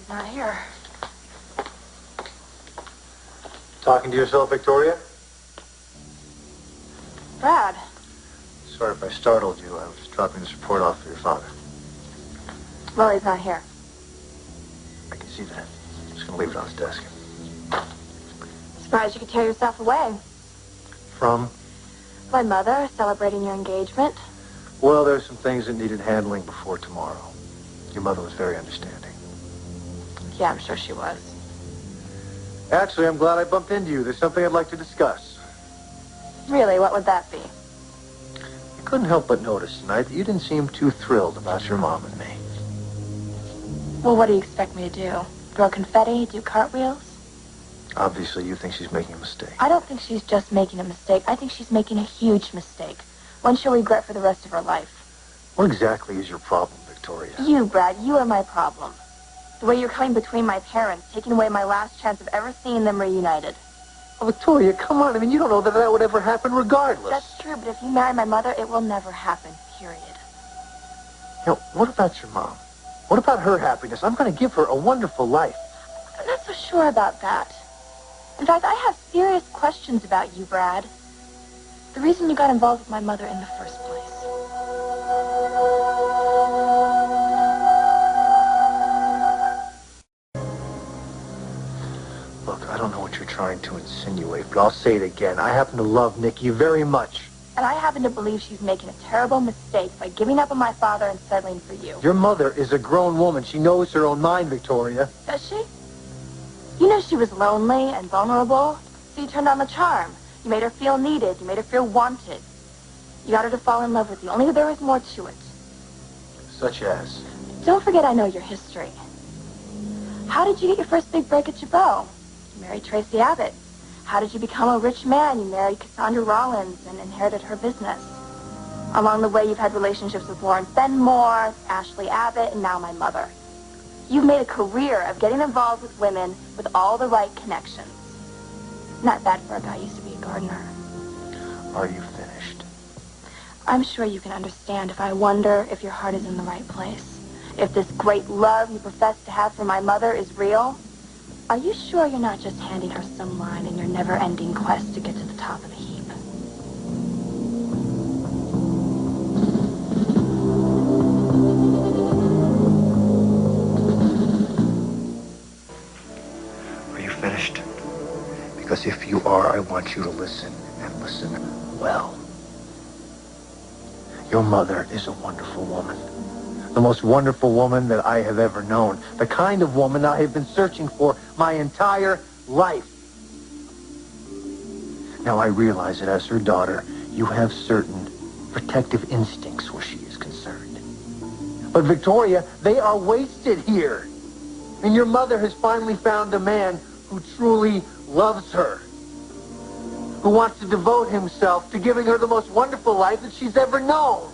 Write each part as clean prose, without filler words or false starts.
He's not here. Talking to yourself, Victoria? Brad. Sorry if I startled you. I was dropping this report off for your father. Well, he's not here. I can see that. I'm just going to leave it on his desk. Surprised you could tear yourself away. From? My mother, celebrating your engagement. Well, there's some things that needed handling before tomorrow. Your mother was very understanding. Yeah, I'm sure she was. Actually, I'm glad I bumped into you. There's something I'd like to discuss. Really, what would that be? I couldn't help but notice tonight that you didn't seem too thrilled about your mom and me. Well, what do you expect me to do? Throw confetti? Do cartwheels? Obviously, you think she's making a mistake. I don't think she's just making a mistake. I think she's making a huge mistake. One she'll regret for the rest of her life. What exactly is your problem, Victoria? You, Brad, you are my problem. The way you're coming between my parents, taking away my last chance of ever seeing them reunited. Oh, Victoria, come on. I mean, you don't know that that would ever happen regardless. That's true, but if you marry my mother, it will never happen, period. You know, what about your mom? What about her happiness? I'm going to give her a wonderful life. I'm not so sure about that. In fact, I have serious questions about you, Brad. The reason you got involved with my mother in the first place. Look, I don't know what you're trying to insinuate, but I'll say it again. I happen to love Nikki very much. And I happen to believe she's making a terrible mistake by giving up on my father and settling for you. Your mother is a grown woman. She knows her own mind, Victoria. Does she? You knew she was lonely and vulnerable, so you turned on the charm. You made her feel needed. You made her feel wanted. You got her to fall in love with you, only there was more to it. Such as? Don't forget I know your history. How did you get your first big break at Chabot? You married Tracy Abbott. How did you become a rich man? You married Cassandra Rollins and inherited her business. Along the way, you've had relationships with Lauren Fenmore, Ashley Abbott, and now my mother. You've made a career of getting involved with women with all the right connections. Not bad for a guy who used to be a gardener. Are you finished? I'm sure you can understand if I wonder if your heart is in the right place. If this great love you profess to have for my mother is real. Are you sure you're not just handing her some line in your never-ending quest to get to the top of the heap? Are you finished? Because if you are, I want you to listen, and listen well. Your mother is a wonderful woman. The most wonderful woman that I have ever known. The kind of woman I have been searching for my entire life. Now I realize that as her daughter, you have certain protective instincts where she is concerned. But Victoria, they are wasted here. And your mother has finally found a man who truly loves her. Who wants to devote himself to giving her the most wonderful life that she's ever known.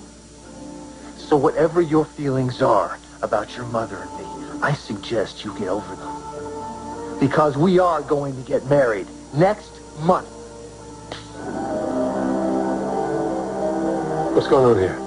So whatever your feelings are about your mother and me, I suggest you get over them. Because we are going to get married next month. What's going on here?